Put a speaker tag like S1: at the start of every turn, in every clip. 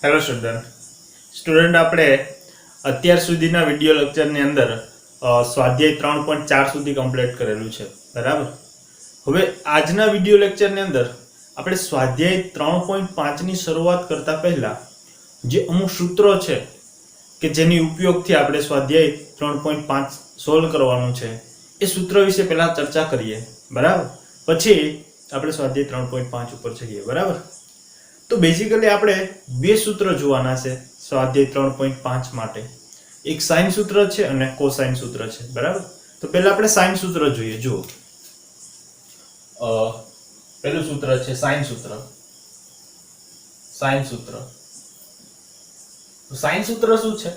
S1: Hello student આપણે અત્યાર સુધીના વિડિયો લેક્ચરની અંદર સ્વાધ્યાય 3.4 સુધી કમ્પ્લીટ કરેલું છે બરાબર. હવે આજના વિડિયો લેક્ચરની અંદર આપણે સ્વાધ્યાય 3.5 ની શરૂઆત કરતા પહેલા જે અમુક સૂત્રો છે કે જેની ઉપયોગથી આપણે સ્વાધ્યાય 3.5 સોલ્વ કરવાનું છે એ સૂત્ર વિશે પહેલા ચર્ચા કરીએ બરાબર. પછી આપણે સ્વાધ્યાય 3.5 ઉપર જઈએ બરાબર. તો બેઝિકલી આપણે બે સૂત્ર જોવાના છે સ્વાધ્યાય 3.5 માટે. એક સાઇન સૂત્ર છે અને કોસાઇન સૂત્ર છે બરાબર. તો પહેલા આપણે સાઇન સૂત્ર જોઈએ. જુઓ, પહેલું સૂત્ર છે સાઇન સૂત્ર. સાઇન સૂત્ર તો સાઇન સૂત્ર શું છે?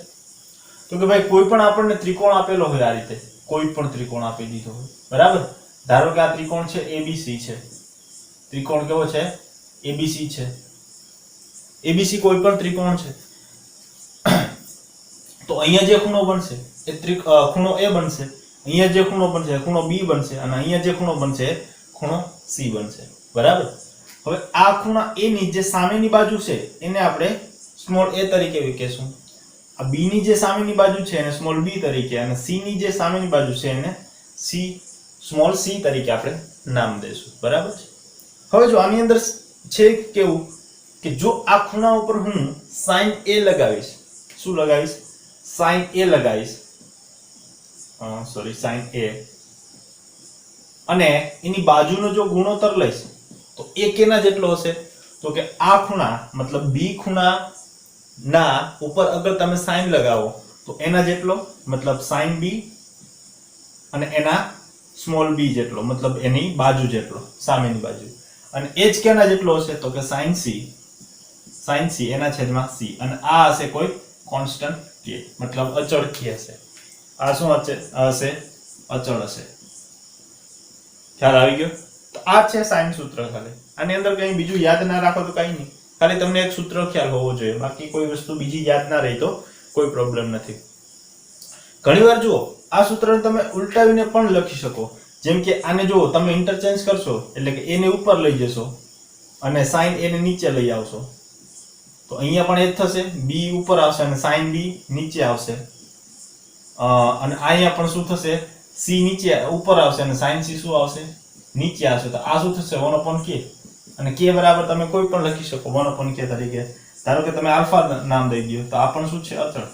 S1: તો કે ભાઈ કોઈ પણ આપણને ત્રિકોણ આપેલો હોય, આ રીતે કોઈ પણ ત્રિકોણ આપી દીધો હોય બરાબર. ધારો કે આ ત્રિકોણ છે એબીસી છે. ત્રિકોણ કેવો છે? એબીસી છે. એબીસી કોઈ પણ ત્રિકોણ છે. તો અહીંયા જે ખૂણો બનશે એ ખૂણો એ બનશે. અહીંયા જે ખૂણો બનશે ખૂણો બી બનશે અને અહીંયા જે ખૂણો બનશે ખૂણો સી બનશે બરાબર. હવે આ ખૂણા એ ની જે સામેની બાજુ છે એને આપણે સ્મોલ a તરીકે કહેશું. આ બી ની જે સામેની બાજુ છે એને સ્મોલ b તરીકે, અને સી ની જે સામેની બાજુ છે એને સ્મોલ c તરીકે આપણે નામ દઈશું બરાબર. હવે જો આની અંદર છે કેવું કે જો આ ખૂણા ઉપર હું sin a લગાવીશ, શું લગાવીશ? sin a લગાવીશ, sin a, અને એની બાજુનો જો ગુણોત્તર લઈશ તો એ કેના જેટલો હશે? તો કે આ ખૂણા મતલબ b ખૂણા ના ઉપર અગર તમે sin લગાવો તો એના જેટલો, મતલબ sin b, અને એના સ્મોલ b જેટલો, મતલબ એની બાજુ જેટલો, સામેની બાજુ. અને એ જ કેના જેટલો હશે? તો કે sin c એના છેદમાં c. અને આ હશે કોઈ કોન્સ્ટન્ટ k, મતલબ અચળ k હશે. આ શું હશે? અચળ હશે. ખ્યાલ આવી ગયો? તો આ છે સાઇન સૂત્ર. ખાલી આની અંદર કંઈ બીજું યાદ ના રાખો તો કંઈ નહીં, ખાલી તમને એક સૂત્ર ખ્યાલ હોવો જોઈએ. બાકી કોઈ વસ્તુ બીજી યાદ ના રહી તો કોઈ પ્રોબ્લેમ નથી. ઘણીવાર જુઓ, આ સૂત્રને તમે ઉલટાવીને પણ લખી શકો. જેમ કે આને જુઓ, તમે ઇન્ટરચેન્જ કરશો એટલે કે a ને ઉપર લઈ જશો અને sin a ને નીચે લઈ આવશો તો અહીંયા પણ એ જ થશે. b ઉપર આવશે અને sin b નીચે આવશે. અને અહીંયા પણ શું થશે? c નીચે ઉપર આવશે અને sin c શું આવશે? નીચે આવશે. તો આ શું થશે? 1/k. અને k બરાબર તમે કોઈ પણ લખી શકો 1/k તરીકે. ધારો કે તમે આલ્ફા નામ દઈ દો તો આ પણ શું છે? અચળ.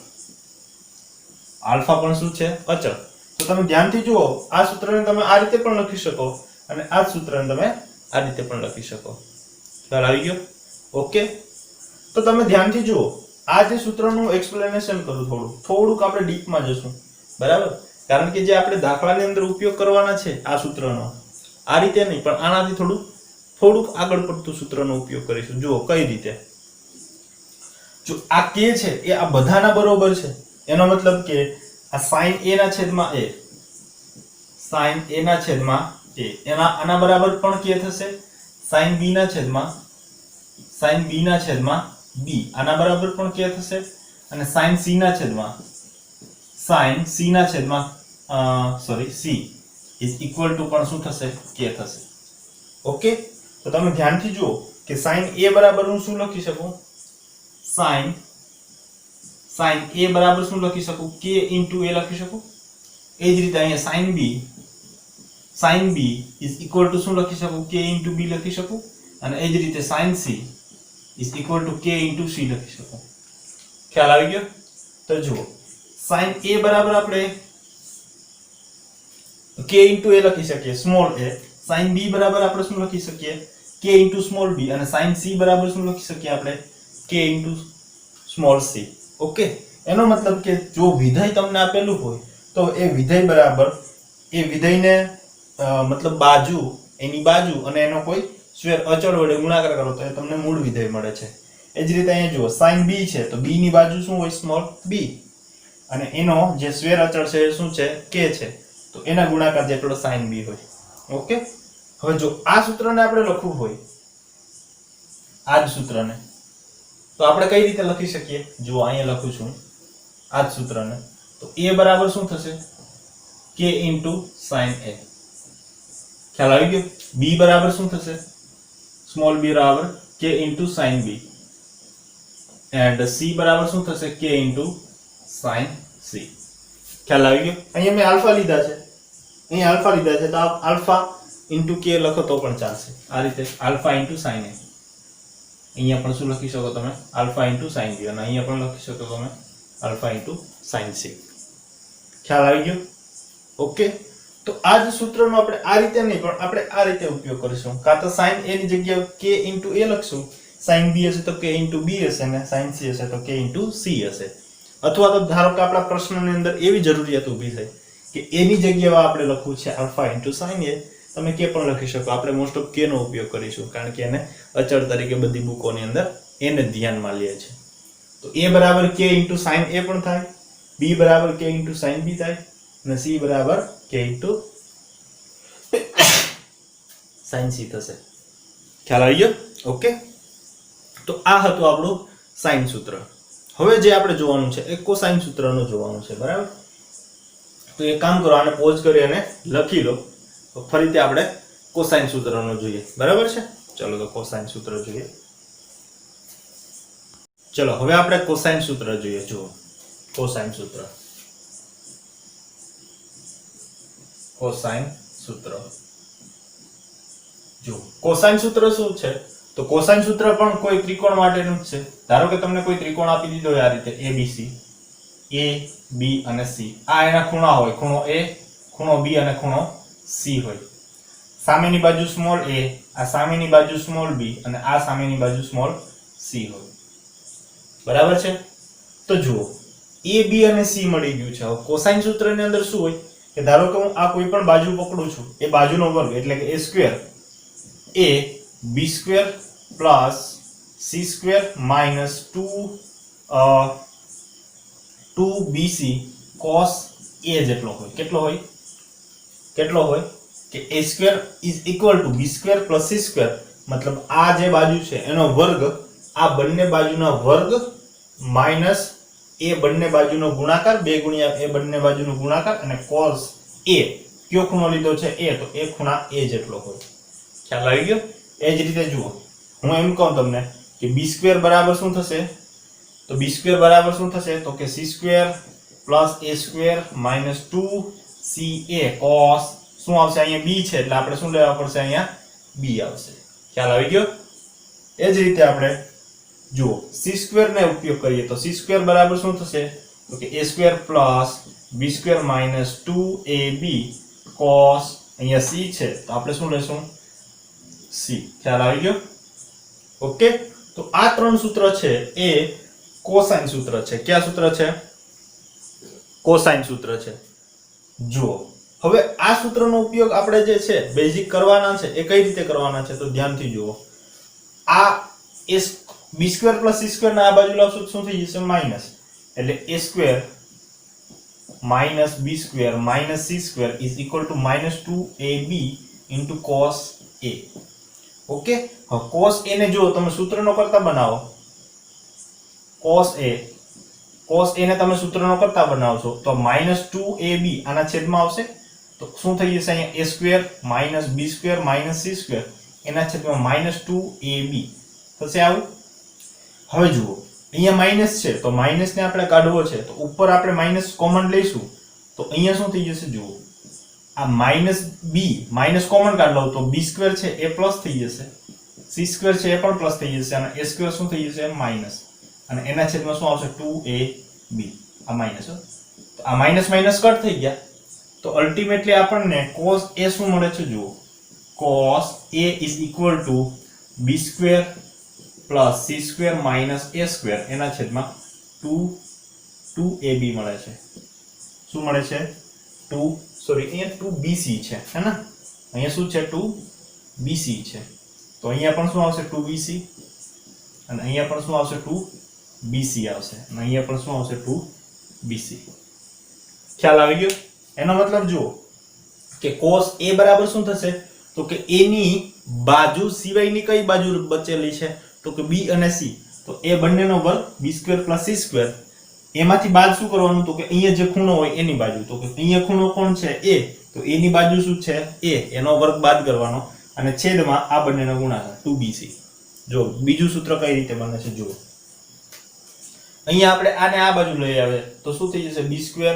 S1: આલ્ફા પણ શું છે? અચળ. તો તમે ધ્યાનથી જુઓ, આ સૂત્રને તમે આ રીતે પણ લખી શકો અને આ સૂત્રને તમે આ રીતે પણ લખી શકો. ખ્યાલ આવી ગયો? ઓકે. તો તમે ધ્યાનથી જુઓ, આ જે સૂત્રનું એક્સપ્લેનેશન કરું, થોડુંક આપણે ડીપમાં જશું બરાબર. કારણ કે જે આપણે દાખલાની અંદર ઉપયોગ કરવાના છે આ સૂત્રનો, આ રીતે નહીં પણ આનાથી થોડુંક આગળ પડતું સૂત્રનો ઉપયોગ કરીશું. જુઓ કઈ રીતે. જો આ k છે એ આ બધાના બરોબર છે, એનો મતલબ કે આ sin a ના છેદમાં a, sin a ના છેદમાં a, આના બરાબર પણ k થશે. sin b ના છેદમાં b, આના બરાબર પણ k થશે. અને sin c ના છેદમાં c is equal to પણ શું થશે? k થશે. ઓકે. તો તમે ધ્યાનથી જુઓ કે sin a બરાબર હું શું લખી શકું? sin a બરાબર શું લખી શકું? k into a લખી શકું. એ જ રીતે અહીંયા sin b is equal to શું લખી શકું? k into b લખી શકું. અને એ જ રીતે sin c is equal to k into c લખી શકું. ખ્યાલ આવી ગયો? તો જુઓ, sin a બરાબર આપણે k into a લખી શકીએ, સ્મોલ a. sin b બરાબર આપણે શું લખી શકીએ? k into small b. અને sin c બરાબર શું લખી શકીએ આપણે? k into small c. Okay. એનો મતલબ કે જો વિધેય તમને આપેલું હોય તો એ વિધેય બરાબર એ વિધેયને મતલબ બાજુ, એની બાજુ અને એનો કોઈ સ્ક્વેર અચળ વડે ગુણાકાર કરો તો એ તમને મૂળ વિધેય મળે છે. એ જ રીતે અહીંયા જુઓ, sin b છે તો b ની બાજુ શું હોય? Small b. અને એનો જે સ્ક્વેર અચળ છે એ શું છે? k છે. તો એના ગુણાકાર જેટલો sin b હોય. ઓકે. હવે જો આ સૂત્રને આપણે લખવું હોય, આ જ સૂત્રને, તો આપણે કઈ રીતે લખી શકીએ? જો અહીંયા લખું છું આ જ સૂત્રને, તો a બરાબર શું થશે? k into sin a. ખ્યાલ આવી ગયો? b બરાબર શું થશે? સ્મોલ b બરાબર k into sin b. And c બરાબર શું થશે k sin c. ખ્યાલ આવી ગયો? અહીંયા મેં આલ્ફા લીધા છે, અહીંયા આલ્ફા લીધા છે, તો આપ આલ્ફા ઇન્ટુ કે લખો તો પણ ચાલશે. આ રીતે આલ્ફા ઇન્ટુ સાઇન એ. અહીંયા પણ શું લખી શકો તમે? Alpha into sine B. અને અહીંયા પણ લખી શકો તમે આલ્ફા ઇન્ટુ સાઇન સી. ખ્યાલ આવી ગયો? ઓકે. તો આ જ સૂત્રનો આપણે આ રીતે નહીં પણ આપણે આ રીતે ઉપયોગ કરીશું. કાં તો સાઇન એ ની જગ્યાએ કે ઇન્ટુ એ લખશું, સાઇન બી હશે તો કે ઇન્ટુ બી હશે, અને સાઇન સી હશે તો કે ઇન્ટુ સી હશે. અથવા તો ધારો કે આપણા પ્રશ્નની અંદર એવી જરૂરિયાત ઊભી થઈ કે એની જગ્યાએ આપણે લખવું છે આલ્ફા ઇન્ટુ સાઇન એ, તમે કે પણ લખી શકો. આપણે મોસ્ટ ઓફ કે નો ઉપયોગ કરીશું કારણ કે એને અચળ તરીકે બધી બુકોની અંદર એને ધ્યાનમાં લઈએ છે. તો a બરાબર k ઇન્ટુ સાઇન એ પણ થાય, b બરાબર k ઇન્ટુ સાઇન બી થાય, અને c બરાબર k ઇન્ટુ સાઇન સી થશે. ખ્યાલ આવી ગયો? ઓકે. તો આ હતું આપણું સાઇન સૂત્ર. હવે જે આપણે જોવાનું છે એ કોસાઇન સૂત્રનું જોવાનું છે, બરાબર? તો એક કામ કરો, આને પોઝ કરી અને લખી લો, તો ફરીથી આપણે કોસાઇન સૂત્રનું જોઈએ, બરાબર છે? ચલો તો કોસાઇન સૂત્ર જોઈએ. ચલો હવે આપણે કોસાઇન સૂત્ર જોઈએ. જુઓ કોસાઇન સૂત્ર. કોસાઇન સૂત્ર જો કોસાઇન સૂત્ર શું છે? તો કોસાઇન સૂત્ર પણ કોઈ ત્રિકોણ માટેનું જ છે. ધારો કે તમને કોઈ ત્રિકોણ આપી દીધો હોય આ રીતે ABC, A, B અને C. આ એના ખૂણા હોય, ખૂણો A, ખૂણો B અને ખૂણો C હોય. સામેની બાજુ સ્મોલ a, આ સામેની બાજુ સ્મોલ b અને આ સામેની બાજુ સ્મોલ c હોય. બરાબર છે? તો જુઓ a, b અને c મળી ગયું છે. હવે કોસાઇન સૂત્રની અંદર શું હોય કે ધારો કે હું આ કોઈ પણ બાજુ પકડું છું, એ બાજુનો વર્ગ એટલે કે a square a b square plus c square minus 2bc cos a જેટલો હોય. કેટલો હોય કે a square is equal to b square plus c square, મતલબ આ જે બાજુ છે એનો વર્ગ, આ બંને બાજુના વર્ગ માઈનસ એ બંને બાજુનો ગુણાકાર, 2 ગુણ્યા એ બંને બાજુનો ગુણાકાર, અને cos a કયો ખૂણો લીધો છે a, તો એ ખૂણા a જેટલો હોય. ખ્યાલ આવી ગયો? એ જ રીતે જુઓ, હું એમ કહું તમને કે b સ્ક્વેર બરાબર શું થશે? તો b સ્ક્વેર બરાબર શું થશે? તો કે c square plus a square minus 2ca cos શું આવશે? અહીંયા b છે એટલે આપણે શું લેવા પડશે? અહીંયા b આવશે. ખ્યાલ આવી ગયો? એ જ રીતે આપણે જુઓ c સ્ક્વેર ને ઉપયોગ કરીએ તો c સ્ક્વેર બરાબર શું થશે? તો કે a square plus b square minus 2ab cos અહીંયા c છે તો આપણે શું લેશું? c. ખ્યાલ આવી ગયો? ઓકે. તો આ ત્રણ સૂત્ર છે એ કોસાઇન સૂત્ર છે. કયા સૂત્ર છે? કોસાઇન સૂત્ર છે. જુઓ હવે આ સૂત્રનો ઉપયોગ આપણે જે છે બેઝિક કરવાના છે એ કઈ રીતે કરવાના છે? તો ધ્યાનથી જુઓ. આ b square plus c square ના આ બાજુ લાવશો શું થઈ જશે? માઈનસ. એટલે a square minus b square minus c square is equal to minus 2ab into cos a. Okay. હવે cos a ને જો તમે સૂત્રનો કરતા બનાવો, cos a ને તમે સૂત્રનો કરતા બનાવશો તો માઈનસ 2ab આના છેદમાં આવશે તો શું થઈ જશે? અહીંયા a square minus b square minus c square એના છેદમાં માઈનસ 2ab થશે. આવું હવે જુઓ અહીંયા માઈનસ છે તો માઈનસ ને આપણે કાઢવો છે તો ઉપર આપણે માઈનસ કોમન લઈશું તો અહીંયા શું થઈ જશે? જુઓ આ માઈનસ b માઈનસ કોમન કાઢ લો તો b સ્ક્વેર છે એ પ્લસ થઈ જશે, c સ્ક્વેર છે એ પણ પ્લસ થઈ જશે, અને a સ્ક્વેર શું થઈ જશે? માઈનસ, અને એના છેદમાં શું આવશે? 2ab. આ માઈનસ, તો આ માઈનસ માઈનસ કટ થઈ ગયા તો અલ્ટિમેટલી આપણને cos a શું મળે છે? જુઓ cos a is equal to b square plus c square minus a square એના છેદમાં 2ab મળે છે. શું મળે છે? અહીંયા 2bc છે, હે ને? અહીંયા શું છે? 2bc છે. તો અહીંયા પણ શું આવશે? 2bc, અને અહીંયા પણ શું આવશે? 2bc આવશે, અને અહીંયા પણ શું આવશે? 2bc. ખ્યાલ આવી ગયો? એનો મતલબ જુઓ કે cos a બરાબર શું થશે? તો કે a ની બાજુ સિવાયની કઈ બાજુ બચેલી છે? તો કે b અને c. તો એ બંનેનો વર્ગ b square plus c square, એમાંથી બાદ શું કરવાનું? તો કે અહીંયા જે ખૂણો હોય એની બાજુ. તો કે અહીંયા ખૂણો કોણ છે? a. તો a ની બાજુ શું છે? a. એનો વર્ગ બાદ કરવાનો, અને છેદમાં આ બંનેનો ગુણાકાર 2bc. જો બીજું સૂત્ર કઈ રીતે બને છે જુઓ. અહીંયા આપણે આને આ બાજુ લઈ આવે તો શું થઈ જશે b square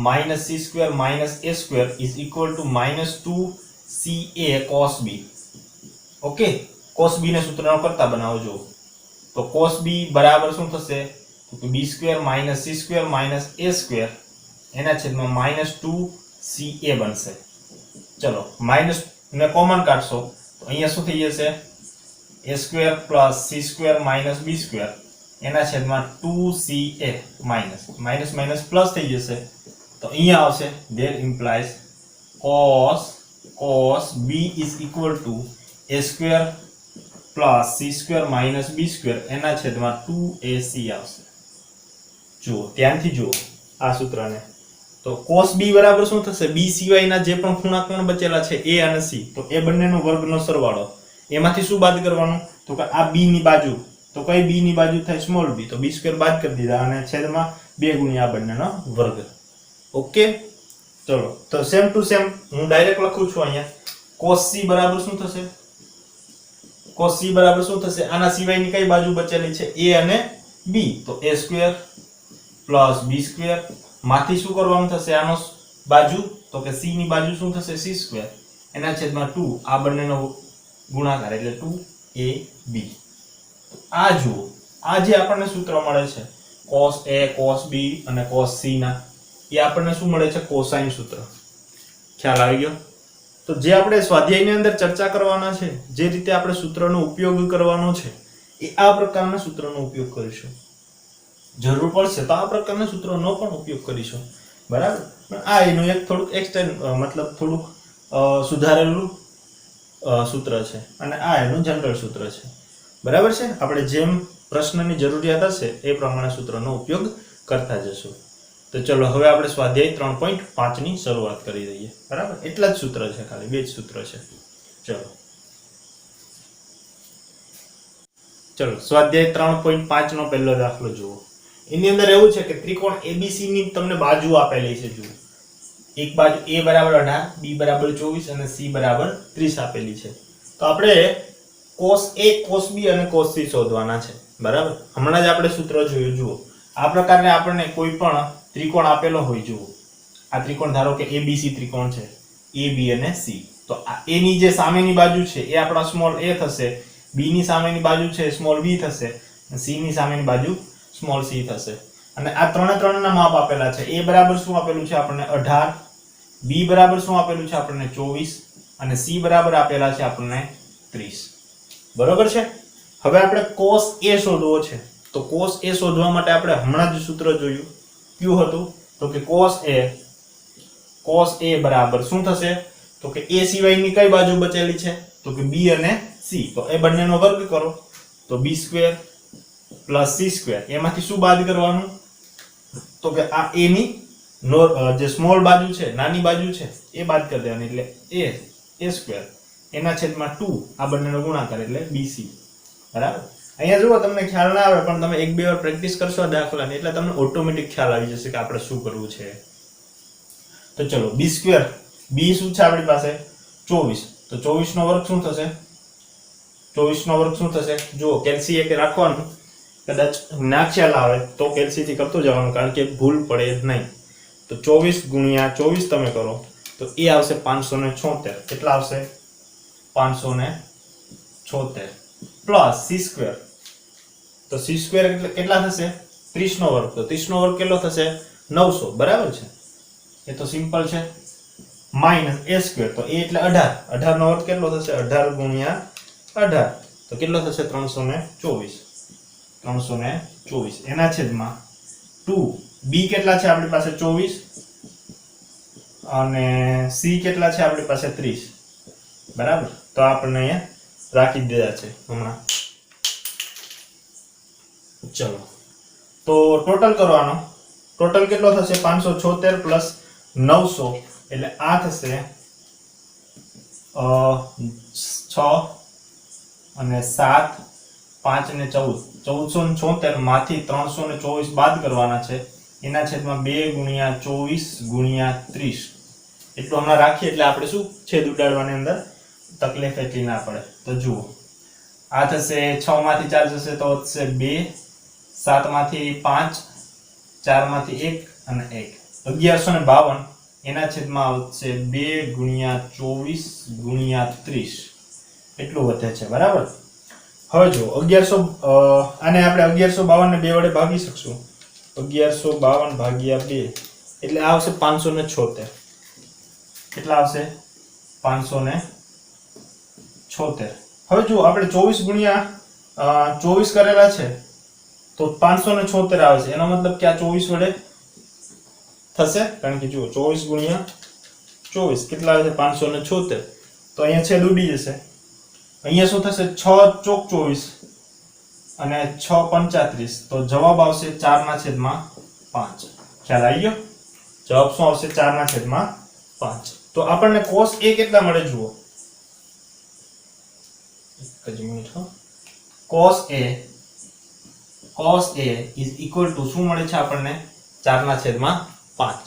S1: minus c square minus a square is equal to minus 2ca cos b. Okay, cos b ને સૂત્રનો કરતા બનાવો જો તો cos b બરાબર શું થશે તો b square minus c square minus a square એના છેદમાં માઇનસ 2ca બનશે. ચલો માઇનસ ને કોમન કાઢશો તો અહીંયા શું થઈ જશે a square plus c square minus b square એના છેદમાં 2ca minus minus minus plus થઈ જશે તો અહીંયા આવશે there implies cos b is equal to a square plus c square minus b square એના છેદમાં 2ac આવશે. જુઓ ધ્યાનથી જુઓ આ સૂત્રને તો cos b બરાબર શું થશે b સિવાયના જે પણ ખૂણાકોણ બચેલા છે a અને c તો એ બંનેનો વર્ગનો સરવાળો એમાંથી શું બાદ કરવાનું તો કે આ b ની બાજુ તો કઈ b ની બાજુ થાય સ્મોલ b તો b સ્ક્વેર બાદ કરી દીધા અને છેદમાં 2 ગુણ્યા આ બંનેનો વર્ગ. ઓકે ચલો તો સેમ ટુ સેમ હું ડાયરેક્ટ લખું છું અહીંયા cos c બરાબર શું થશે cos c બરાબર શું થશે આના સિવાયની કઈ બાજુ બચેલી છે a અને b તો a square plus b square માંથી શું કરવાનું થશે આનો બાજુ તો કે c ની બાજુ શું થશે c સ્ક્વેર એના છેદમાં 2 આ બંનેનો ગુણાકાર એટલે 2ab. આ જુઓ આ જે આપણને સૂત્ર મળે છે cos a cos b અને cos c ના એ આપણને શું મળે છે કોસાઇન સૂત્ર. ખ્યાલ આવી ગયો? તો જે આપણે સ્વાધ્યાયની અંદર ચર્ચા કરવાના છે જે રીતે આપણે સૂત્રનો ઉપયોગ કરવાનો છે એ આ પ્રકારના સૂત્રનો ઉપયોગ કરીશું. જરૂર પડશે તો આ પ્રકારના સૂત્રોનો પણ ઉપયોગ કરીશું. બરાબર? પણ આ એનું એક થોડુંક એક્સટેન્ડ મતલબ થોડુંક સુધારેલું સૂત્ર છે અને આ એનું જનરલ સૂત્ર છે. બરાબર છે? આપણે જેમ પ્રશ્નની જરૂરિયાત હશે એ પ્રમાણે સૂત્રનો ઉપયોગ કરતા જશું. તો ચલો હવે આપણે સ્વાધ્યાય 3.5 ની શરૂઆત કરી દઈએ. બરાબર? એટલા જ સૂત્ર છે, ખાલી બે જ સૂત્ર છે. ચલો સ્વાધ્યાય 3.5 નો પહેલો દાખલો જુઓ. એની અંદર એવું છે કે ત્રિકોણ ABC ની તમને બાજુ આપેલી છે. જુઓ એક બાજુ a બરાબર 18 b બરાબર 24 અને c બરાબર 30 આપેલી છે. તો આપણે cos a cos b અને cos c શોધવાના છે. બરાબર? હમણાં જ આપણે સૂત્ર જોયું. જુઓ આ પ્રકારને આપણને કોઈ પણ ત્રિકોણ આપેલો હોય. જુઓ આ ત્રિકોણ ધારો કે ABC ત્રિકોણ છે a b અને c તો આ a ની જે સામેની બાજુ છે એ આપણા સ્મોલ a થશે, b ની સામેની બાજુ છે સ્મોલ b થશે અને c ની સામેની બાજુ સ્મોલ c થશે. અને આ ત્રણે ત્રણના માપ આપેલા છે. a બરાબર શું આપેલું છે આપણને 18, b બરાબર શું આપેલું છે આપણને 24 અને c બરાબર આપેલા છે આપણને 30. બરોબર છે? હવે આપણે cos a શોધવો છે. તો cos a શોધવા માટે આપણે હમણાં જ સૂત્ર જોયું. કયું હતું? તો કે cos a બરાબર શું થશે? તો કે a સિવાયની કઈ બાજુ બચેલી છે? તો કે b અને c. તો એ બંનેનો વર્ગ કરો તો b square plus c square એમાંથી શું બાદ કરવાનું? તો કે આ a ની જે સ્મોલ બાજુ છે, નાની બાજુ છે એ બાદ કરી દેવાની એટલે a સ્ક્વેર એના છેદમાં 2 આ બંનેનો ગુણાકાર એટલે bc. બરાબર? અહીંયા જુઓ તમને ખ્યાલ ના આવે પણ તમે એક બે વાર પ્રેક્ટિસ કરશો આ દાખલાની એટલે તમને ઓટોમેટિક ખ્યાલ આવી જશે કે આપણે શું કરવું છે. તો ચલો b સ્ક્વેર b શું છે આપણી પાસે 24 તો 24 નો વર્ગ શું થશે? 24 નો વર્ગ શું થશે? જુઓ કેલ્સી એક રાખવાનું, કદાચ ના ખ્યાલ આવે તો કેલ્સી થી કરતો જવાનું કારણ કે ભૂલ પડે નહીં. તો 24 ગુણ્યા 24 તમે કરો તો એ આવશે 576. કેટલા આવશે? 576 પ્લસ c સ્ક્વેર. તો c સ્ક્વેર એટલે કેટલા થશે? 30 નો વર્ગ. તો 30 નો વર્ગ કેટલો થશે? 900. બરાબર છે? એ તો સિમ્પલ છે. માઈનસ a સ્ક્વેર તો a એટલે 18. 18 નો વર્ગ કેટલો થશે? 18 ગુણ્યા 18 તો કેટલો થશે? 324 એના છેદમાં 2. b કેટલા છે આપણી પાસે? 24 અને c કેટલા છે આપણી પાસે? 30. બરાબર? તો આપણે અહીંયા રાખી દીધા છે હમણાં. ચલો તો ટોટલ કરવાનો. ટોટલ કેટલો થશે? 576 પ્લસ 900 એટલે આ થશે 6 અને 7 5 અને 14 1476 માંથી 324 બાદ કરવાના છે એના છેદમાં 2 ગુણ્યા 24 ગુણ્યા 30 એટલું હમણાં રાખીએ એટલે આપણે શું છેદ ઉડાડવાની અંદર તકલીફ એટલી ના પડે. તો જુઓ આ થશે 6 માંથી 4 જશે તો થશે 2 7 માંથી 5, 4 માંથી 1 અને 1, 1152 એના છેદમાં આવશે 2 ગુણ્યા 24 ગુણ્યા 30 એટલું વધે છે, બરાબર. હવે જો 1100 આને આપણે 1152 ને 2 વડે ભાગી શકશું. 1152 ભાગ્યા 2 એટલે આવશે 576. કેટલા આવશે? 576. હવે જો આપણે 24 ગુણ્યા 24 કરેલા છે તો 576 આવે છે. એનો મતલબ કે આ 24 વડે થશે, કારણ કે જુઓ 24 ગુણ્યા 24 કેટલા આવે છે? 576. તો અહીંયા છેદ ઉડી જશે. અહીંયા શું થશે? 6 ચોક 24 અને 6 35. તો જવાબ આવશે 4/5. ખ્યાલ આવી ગયો? જવાબ શું આવશે? 4/5. તો આપણને cos A કેટલા મળે જુઓ. એક જ મિનિટ હો. cos A is equal to શું મળે છે આપણને? 4/5.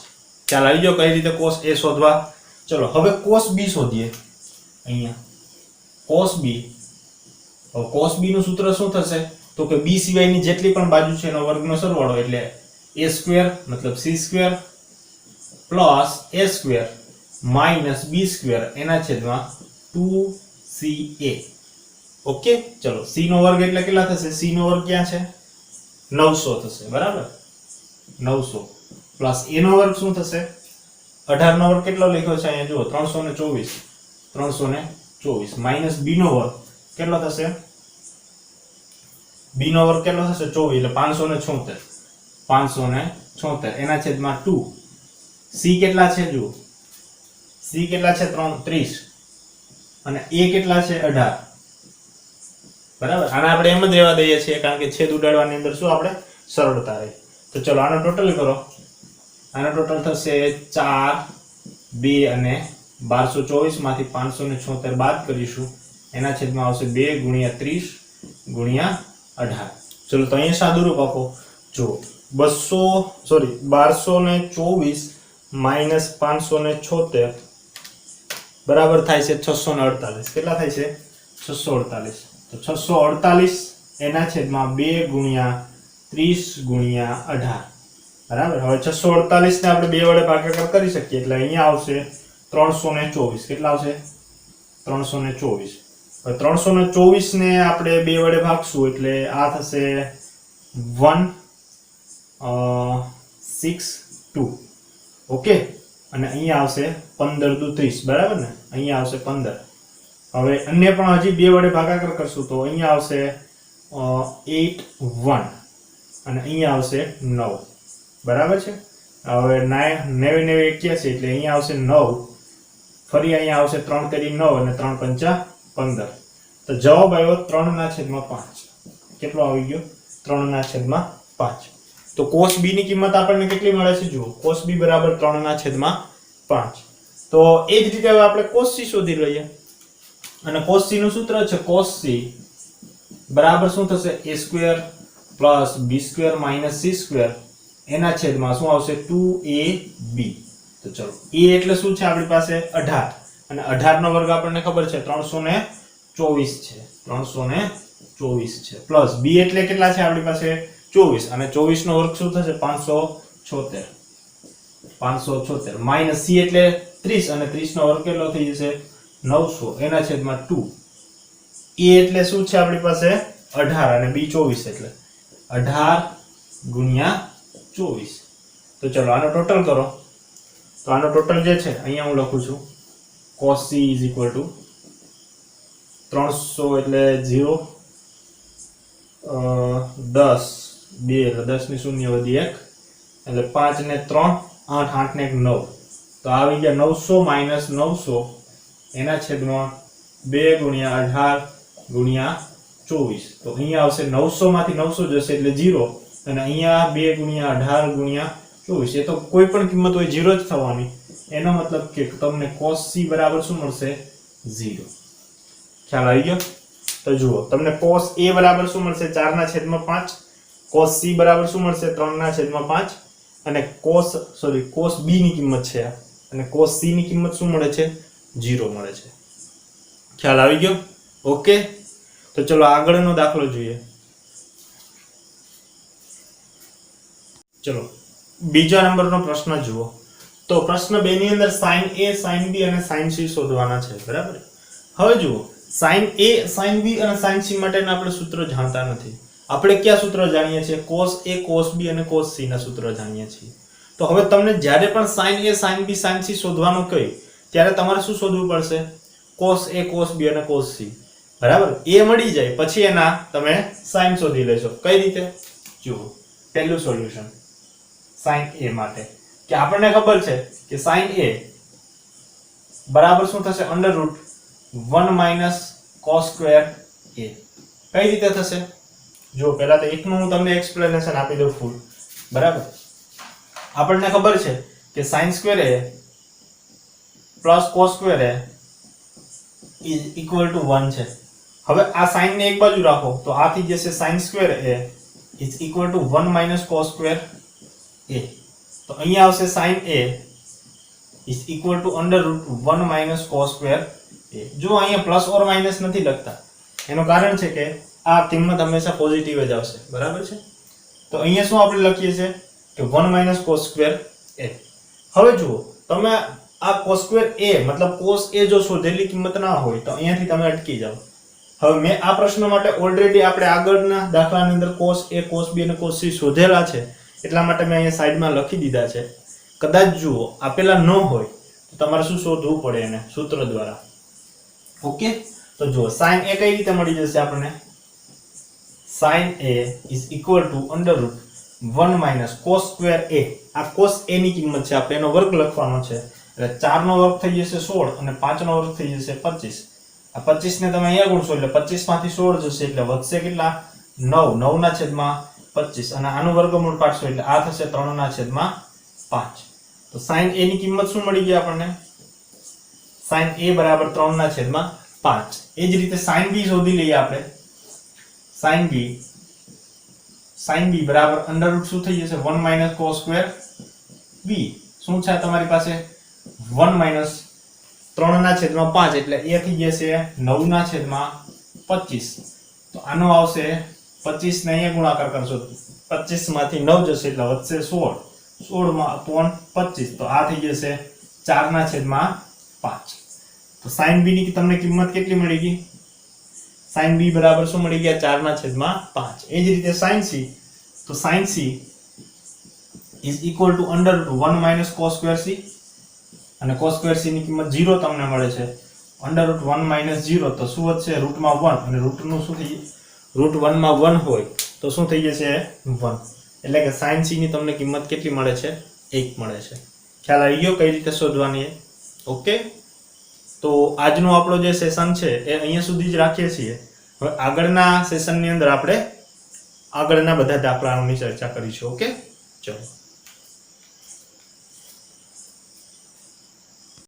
S1: ખ્યાલ આવી ગયો કઈ રીતે cos A શોધવા? ચલો હવે cos B શોધીએ. અહીંયા cos B નું સૂત્ર શું થશે? તો કે b સિવાયની જેટલી પણ બાજુ છે એનો વર્ગનો સરવાળો, એટલે a² મતલબ c² plus a² minus b² એના છેદમાં 2ca. ઓકે, ચલો c નો વર્ગ એટલે કેટલા થશે? c નો વર્ગ ક્યાં છે? 900 થશે, બરાબર. 900 પ્લસ a નો વર્ગ શું થશે? 18 નો વર્ગ કેટલો લખ્યો છે અહીંયા જુઓ? 324 માઈનસ b નો વર્ગ કેટલો થશે? b નો વર્ગ કેટલો થશે? 24 એટલે 576 એના છેદમાં 2. c કેટલા છે જુઓ? c કેટલા છે? 30 અને a કેટલા છે? 18. બરાબર. આને આપણે એમ જ રહેવા દઈએ છીએ કારણ કે છેદ ઉડાડવાની અંદર શું આપણે સરળતા રહે. તો ચલો આનો ટોટલ કરો. આનો ટોટલ થશે 4, 2 અને 1224 માંથી 576 બાદ કરીશું. એના છેદમાં આવશે 2 ગુણ્યા 30 ગુણ્યા 18. ચલો તો અહીંયા સાદુરૂપ આપો. જો 1224 માઈનસ 576 બરાબર થાય છે 648. કેટલા થાય છે? 648. તો 648 એના છેદમાં 2 ગુણ્યા 30 ગુણ્યા 18. બરાબર. હવે 648 ને આપણે 2 વડે ભાગાકાર કરી શકીએ એટલે અહીંયા આવશે 324. કેટલા આવશે? 324. હવે 324 ને આપણે 2 વડે ભાગશું એટલે આ થશે 162. ઓકે, અને અહીંયા આવશે 15 દુ 30. બરાબર ને? અહીંયા આવશે 15. હવે અન્ય પણ હજી 2 વડે ભાગાકાર કરશું તો અહીંયા આવશે 81 અને અહીંયા આવશે 9. બરાબર છે. હવે 9 81 એટલે અહીંયા આવશે 9. ફરી અહીંયા આવશે 3 કરી 9 અને 3 પંચા 15. તો જવાબ આવ્યો 3/5. કેટલો આવી ગયો? 3/5. તો cos b ની કિંમત આપણને કેટલી મળે છે જુઓ? cos b બરાબર 3/5. તો એ જ રીતે હવે આપણે cos c શોધી લઈએ. અને cos c નું સૂત્ર છે cos c બરાબર શું થશે? a² plus b² minus c² એના છેદમાં શું આવશે? 2ab. તો ચલો a એટલે શું છે આપણી પાસે? 18 અને 18 નો વર્ગ આપણને ખબર છે 324 છે. 324 છે પ્લસ b એટલે કેટલા છે આપણી પાસે? 24 અને 24 નો વર્ગ શું થશે? 576 માઈનસ c એટલે 30 અને 30 નો વર્ગ કેટલો થઈ જશે? 900 એના છેદમાં 2. a એટલે શું છે આપણી પાસે? 18 અને b 24 એટલે 18 ગુણ્યા 24. તો ચલો આનો ટોટલ કરો. તો આનો ટોટલ જે છે અહીંયા હું લખું છું cos c is equal to 300 એટલે 0 10 2 એટલે 10 ની શૂન્ય વધી 1 એટલે 5 ને 3 8 8 ને 1 9. તો આવી ગયા 900 માઈનસ 900 એના છેદમાં 2 ગુણ્યા 18 ગુણ્યા 24. તો અહીંયા આવશે 900 માંથી 900 જશે એટલે 0 અને અહીંયા 2 ગુણ્યા 18 ગુણ્યા 24. એ તો કોઈ પણ કિંમત હોય 0 જ થવાની. એનો મતલબ કે તમને cos c બરાબર શું મળશે? 0. ખ્યાલ આવી ગયો? તો જુઓ તમને cos a બરાબર શું મળશે? 4/5. cos c બરાબર શું મળશે? 3/5. અને cos b ની કિંમત છે અને cos c ની કિંમત શું મળે છે? 0 મળે છે. ખ્યાલ આવી ગયો? ઓકે, તો ચલો આગળનો દાખલો જોઈએ. ચલો બીજા નંબરનો પ્રશ્ન જુઓ. તો પ્રશ્ન 2 ની અંદર sin A sin B અને sin C શોધવાના છે, બરાબર. હવે જુઓ, sin A sin B અને sin C માટેના આપણે સૂત્ર જાણતા નથી. આપણે કયા સૂત્ર જાણીએ છીએ? cos A cos B અને cos C ના સૂત્ર જાણીએ છીએ. તો હવે તમને જ્યારે પણ sin A sin B sin C શોધવાનું કહે ત્યારે તમારે શું શોધવું પડશે? cos A cos B અને cos C, બરાબર. એ મળી જાય પછી એના તમે sin શોધી લેશો. કઈ રીતે? જુઓ, પહેલું સોલ્યુશન sin A માટે કે આપણને ખબર છે કે sin A બરાબર શું થશે? √1 - cos square A. કઈ રીતે થશે? જો પહેલા તો એકનું હું તમને એક્સપ્લેનેશન આપી દઉં ફૂલ, બરાબર. આપણને ખબર છે કે sin square A plus cos square A is equal to 1 છે. હવે આ sin ને એક બાજુ રાખો તો આ થઈ જશે sin square A is equal to 1 - cos square A. તો અહીંયા આવશે sin A is equal to √1 - cos square A. જો અહીંયા પ્લસ ઓર માઇનસ નથી લખતા, એનું કારણ છે કે આ કિંમત હંમેશા પોઝિટિવ જ આવશે, બરાબર છે. તો અહીંયા શું આપણે લખીએ છીએ કે 1 - cos square A. હવે જુઓ, તમે આ cos square A મતલબ cos A જો શોધેલી કિંમત ના હોય તો અહીંયાથી તમે અટકી જાઓ. હવે મેં આ પ્રશ્ન માટે ઓલરેડી આપણે આગળના દાખલાની અંદર cos A cos B અને cos C શોધેલા છે, એટલા માટે મેં અહીંયા સાઈડમાં લખી દીધા છે. કદાચ જુઓ આપેલા ન હોય તો તમારે શું શોધવું પડે? એને સૂત્ર દ્વારા. ઓકે, તો જુઓ sin A કઈ રીતે મળી જશે આપણને? sin A is equal to √1 - cos square A. આ cos A ની કિંમત છે, આપણે એનો વર્ગ લખવાનો છે. એટલે 4 નો વર્ગ થઈ જશે 16 અને 5 નો વર્ગ થઈ જશે 25. આ 25 ને તમે અહીંયા ગુણશો એટલે 25 માંથી 16 જશે એટલે વધશે કેટલા? 9. 9/25 અને આનું વર્ગમૂળ કાઢશો એટલે આ થશે 3/5. તો sin A ની કિંમત શું મળી ગઈ આપણને? sin A બરાબર 3/5. એ જ રીતે sin B શોધી લઈએ આપણે. sin B બરાબર અંડર શું થઈ જશે? 1 - cos square B. શું છે તમારી પાસે? 1 - 3/5 એટલે એ થઈ જશે 9/25. તો આનો આવશે 25 ને અહીંયા ગુણાકાર કરશો 25 માંથી 9 જશે એટલે વધશે 16. 16/25 તો આ થઈ જશે 4/5. તો sin B ની તમને કિંમત કેટલી મળી ગઈ? sin B બરાબર શું મળી ગયા? 4/5. એ જ રીતે sin C, તો sin C is equal to √1 - cos square C અને cos square C ની કિંમત 0 તમને મળે છે. √1 - 0 તો શું વધશે? √1 અને √નું શું થઈ જશે? √1 માં 1 હોય તો શું થઈ જશે? 1. એટલે કે sin C ની તમને કિંમત કેટલી મળે છે? 1 મળે છે. ખ્યાલ આવી ગયો કઈ રીતે શોધવાની છે? ઓકે, તો આજનો આપણો જે સેશન છે એ અહીંયા સુધી જ રાખીએ છીએ. હવે આગળના સેશનની અંદર આપણે આગળના બધા દાખલાઓની ચર્ચા કરીશું. ઓકે, ચલો.